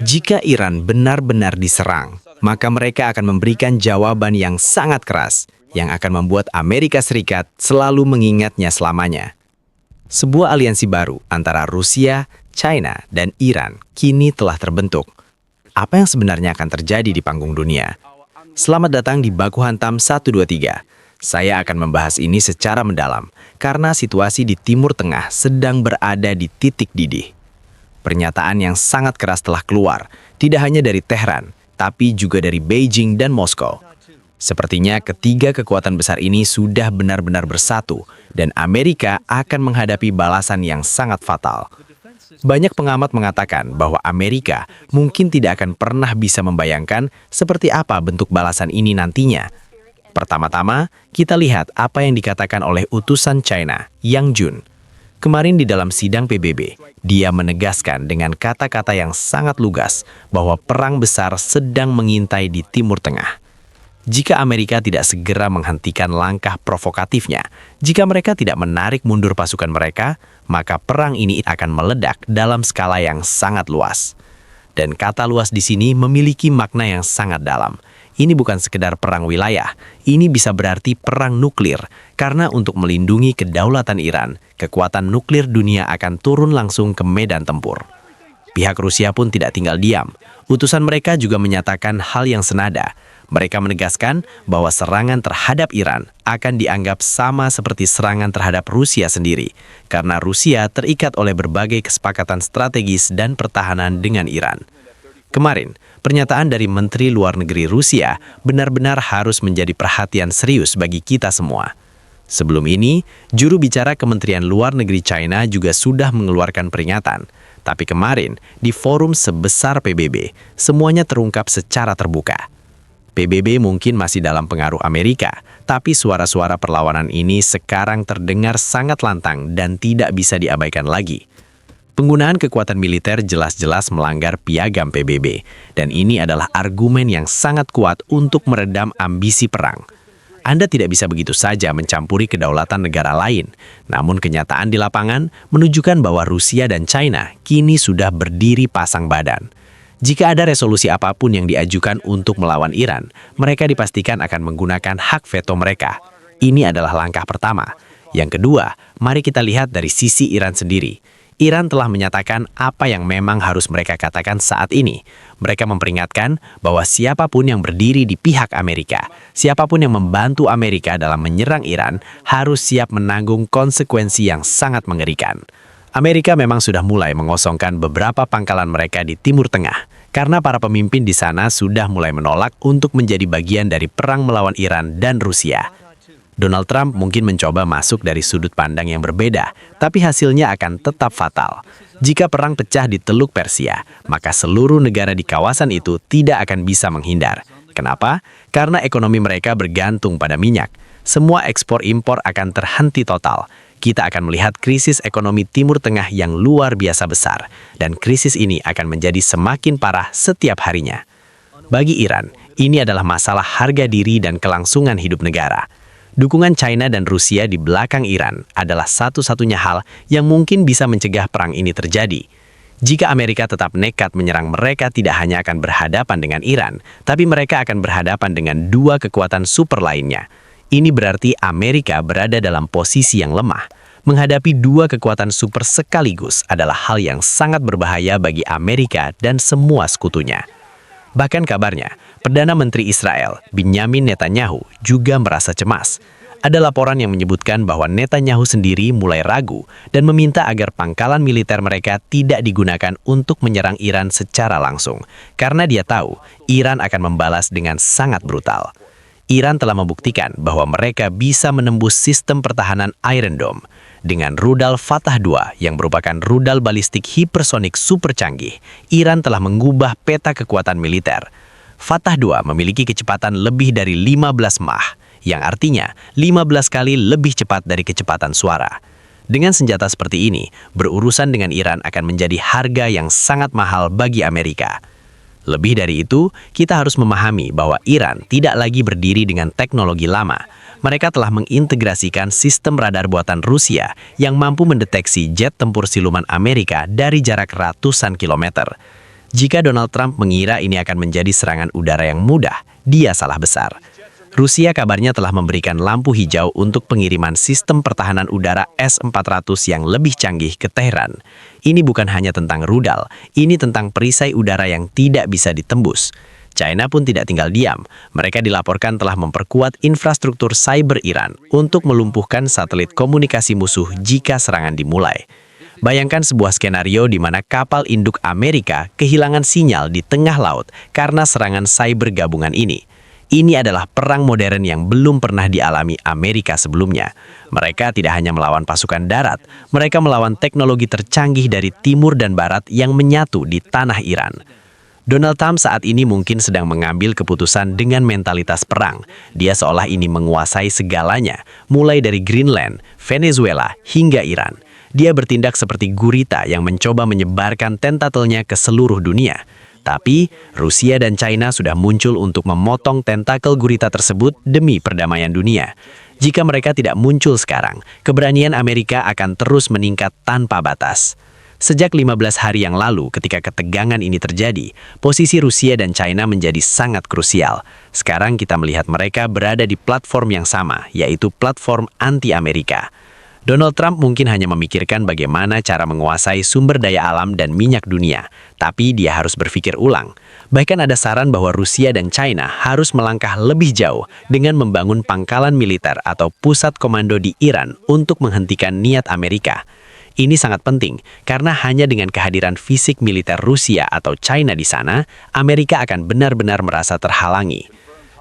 Jika Iran benar-benar diserang, maka mereka akan memberikan jawaban yang sangat keras, yang akan membuat Amerika Serikat selalu mengingatnya selamanya. Sebuah aliansi baru antara Rusia, China, dan Iran kini telah terbentuk. Apa yang sebenarnya akan terjadi di panggung dunia? Selamat datang di Baku Hantam 123. Saya akan membahas ini secara mendalam, karena situasi di Timur Tengah sedang berada di titik didih. Pernyataan yang sangat keras telah keluar, tidak hanya dari Tehran, tapi juga dari Beijing dan Moskow. Sepertinya ketiga kekuatan besar ini sudah benar-benar bersatu, dan Amerika akan menghadapi balasan yang sangat fatal. Banyak pengamat mengatakan bahwa Amerika mungkin tidak akan pernah bisa membayangkan seperti apa bentuk balasan ini nantinya. Pertama-tama, kita lihat apa yang dikatakan oleh utusan China, Yang Jun. Kemarin di dalam sidang PBB, dia menegaskan dengan kata-kata yang sangat lugas bahwa perang besar sedang mengintai di Timur Tengah. Jika Amerika tidak segera menghentikan langkah provokatifnya, jika mereka tidak menarik mundur pasukan mereka, maka perang ini akan meledak dalam skala yang sangat luas. Dan kata luas di sini memiliki makna yang sangat dalam. Ini bukan sekedar perang wilayah, ini bisa berarti perang nuklir, karena untuk melindungi kedaulatan Iran, kekuatan nuklir dunia akan turun langsung ke medan tempur. Pihak Rusia pun tidak tinggal diam. Utusan mereka juga menyatakan hal yang senada. Mereka menegaskan bahwa serangan terhadap Iran akan dianggap sama seperti serangan terhadap Rusia sendiri, karena Rusia terikat oleh berbagai kesepakatan strategis dan pertahanan dengan Iran. Kemarin, pernyataan dari Menteri Luar Negeri Rusia benar-benar harus menjadi perhatian serius bagi kita semua. Sebelum ini, juru bicara Kementerian Luar Negeri China juga sudah mengeluarkan peringatan. Tapi kemarin, di forum sebesar PBB, semuanya terungkap secara terbuka. PBB mungkin masih dalam pengaruh Amerika, tapi suara-suara perlawanan ini sekarang terdengar sangat lantang dan tidak bisa diabaikan lagi. Penggunaan kekuatan militer jelas-jelas melanggar piagam PBB, dan ini adalah argumen yang sangat kuat untuk meredam ambisi perang. Anda tidak bisa begitu saja mencampuri kedaulatan negara lain, namun kenyataan di lapangan menunjukkan bahwa Rusia dan China kini sudah berdiri pasang badan. Jika ada resolusi apapun yang diajukan untuk melawan Iran, mereka dipastikan akan menggunakan hak veto mereka. Ini adalah langkah pertama. Yang kedua, mari kita lihat dari sisi Iran sendiri. Iran telah menyatakan apa yang memang harus mereka katakan saat ini. Mereka memperingatkan bahwa siapapun yang berdiri di pihak Amerika, siapapun yang membantu Amerika dalam menyerang Iran, harus siap menanggung konsekuensi yang sangat mengerikan. Amerika memang sudah mulai mengosongkan beberapa pangkalan mereka di Timur Tengah, karena para pemimpin di sana sudah mulai menolak untuk menjadi bagian dari perang melawan Iran dan Rusia. Donald Trump mungkin mencoba masuk dari sudut pandang yang berbeda, tapi hasilnya akan tetap fatal. Jika perang pecah di Teluk Persia, maka seluruh negara di kawasan itu tidak akan bisa menghindar. Kenapa? Karena ekonomi mereka bergantung pada minyak. Semua ekspor-impor akan terhenti total. Kita akan melihat krisis ekonomi Timur Tengah yang luar biasa besar, dan krisis ini akan menjadi semakin parah setiap harinya. Bagi Iran, ini adalah masalah harga diri dan kelangsungan hidup negara. Dukungan China dan Rusia di belakang Iran adalah satu-satunya hal yang mungkin bisa mencegah perang ini terjadi. Jika Amerika tetap nekat menyerang, mereka tidak hanya akan berhadapan dengan Iran, tapi mereka akan berhadapan dengan dua kekuatan super lainnya. Ini berarti Amerika berada dalam posisi yang lemah. Menghadapi dua kekuatan super sekaligus adalah hal yang sangat berbahaya bagi Amerika dan semua sekutunya. Bahkan kabarnya, Perdana Menteri Israel, Benyamin Netanyahu, juga merasa cemas. Ada laporan yang menyebutkan bahwa Netanyahu sendiri mulai ragu dan meminta agar pangkalan militer mereka tidak digunakan untuk menyerang Iran secara langsung, karena dia tahu Iran akan membalas dengan sangat brutal. Iran telah membuktikan bahwa mereka bisa menembus sistem pertahanan Iron Dome. Dengan rudal Fatah II yang merupakan rudal balistik hipersonik super canggih, Iran telah mengubah peta kekuatan militer. Fatah II memiliki kecepatan lebih dari 15 Mach, yang artinya 15 kali lebih cepat dari kecepatan suara. Dengan senjata seperti ini, berurusan dengan Iran akan menjadi harga yang sangat mahal bagi Amerika. Lebih dari itu, kita harus memahami bahwa Iran tidak lagi berdiri dengan teknologi lama. Mereka telah mengintegrasikan sistem radar buatan Rusia yang mampu mendeteksi jet tempur siluman Amerika dari jarak ratusan kilometer. Jika Donald Trump mengira ini akan menjadi serangan udara yang mudah, dia salah besar. Rusia kabarnya telah memberikan lampu hijau untuk pengiriman sistem pertahanan udara S-400 yang lebih canggih ke Teheran. Ini bukan hanya tentang rudal, ini tentang perisai udara yang tidak bisa ditembus. China pun tidak tinggal diam. Mereka dilaporkan telah memperkuat infrastruktur cyber Iran untuk melumpuhkan satelit komunikasi musuh jika serangan dimulai. Bayangkan sebuah skenario di mana kapal induk Amerika kehilangan sinyal di tengah laut karena serangan cyber gabungan ini. Ini adalah perang modern yang belum pernah dialami Amerika sebelumnya. Mereka tidak hanya melawan pasukan darat, mereka melawan teknologi tercanggih dari timur dan barat yang menyatu di tanah Iran. Donald Trump saat ini mungkin sedang mengambil keputusan dengan mentalitas perang. Dia seolah ini menguasai segalanya, mulai dari Greenland, Venezuela, hingga Iran. Dia bertindak seperti gurita yang mencoba menyebarkan tentakelnya ke seluruh dunia. Tapi, Rusia dan China sudah muncul untuk memotong tentakel gurita tersebut demi perdamaian dunia. Jika mereka tidak muncul sekarang, keberanian Amerika akan terus meningkat tanpa batas. Sejak 15 hari yang lalu ketika ketegangan ini terjadi, posisi Rusia dan China menjadi sangat krusial. Sekarang kita melihat mereka berada di platform yang sama, yaitu platform anti-Amerika. Donald Trump mungkin hanya memikirkan bagaimana cara menguasai sumber daya alam dan minyak dunia, tapi dia harus berpikir ulang. Bahkan ada saran bahwa Rusia dan China harus melangkah lebih jauh dengan membangun pangkalan militer atau pusat komando di Iran untuk menghentikan niat Amerika. Ini sangat penting, karena hanya dengan kehadiran fisik militer Rusia atau China di sana, Amerika akan benar-benar merasa terhalangi.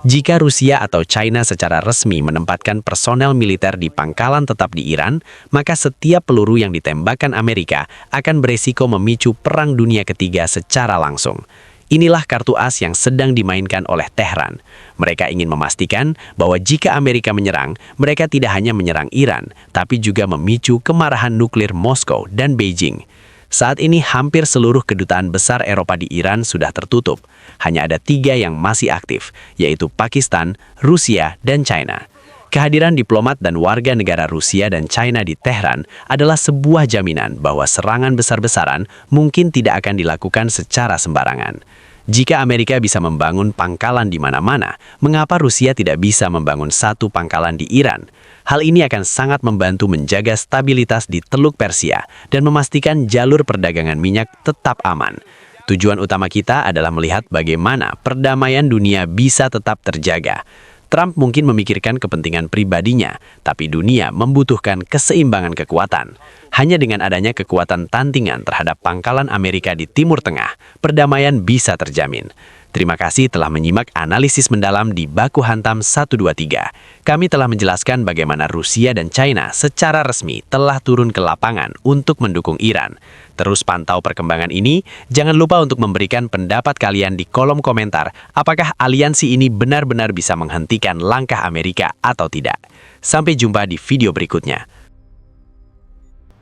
Jika Rusia atau China secara resmi menempatkan personel militer di pangkalan tetap di Iran, maka setiap peluru yang ditembakkan Amerika akan beresiko memicu Perang Dunia Ketiga secara langsung. Inilah kartu as yang sedang dimainkan oleh Tehran. Mereka ingin memastikan bahwa jika Amerika menyerang, mereka tidak hanya menyerang Iran, tapi juga memicu kemarahan nuklir Moskow dan Beijing. Saat ini hampir seluruh kedutaan besar Eropa di Iran sudah tertutup. Hanya ada 3 yang masih aktif, yaitu Pakistan, Rusia, dan China. Kehadiran diplomat dan warga negara Rusia dan China di Tehran adalah sebuah jaminan bahwa serangan besar-besaran mungkin tidak akan dilakukan secara sembarangan. Jika Amerika bisa membangun pangkalan di mana-mana, mengapa Rusia tidak bisa membangun satu pangkalan di Iran? Hal ini akan sangat membantu menjaga stabilitas di Teluk Persia dan memastikan jalur perdagangan minyak tetap aman. Tujuan utama kita adalah melihat bagaimana perdamaian dunia bisa tetap terjaga. Trump mungkin memikirkan kepentingan pribadinya, tapi dunia membutuhkan keseimbangan kekuatan. Hanya dengan adanya kekuatan tandingan terhadap pangkalan Amerika di Timur Tengah, perdamaian bisa terjamin. Terima kasih telah menyimak analisis mendalam di Baku Hantam 123. Kami telah menjelaskan bagaimana Rusia dan China secara resmi telah turun ke lapangan untuk mendukung Iran. Terus pantau perkembangan ini, jangan lupa untuk memberikan pendapat kalian di kolom komentar apakah aliansi ini benar-benar bisa menghentikan langkah Amerika atau tidak. Sampai jumpa di video berikutnya.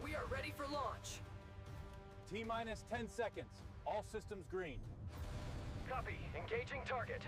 We are ready for launch. T-minus 10 seconds. All systems green. Copy. Engaging target.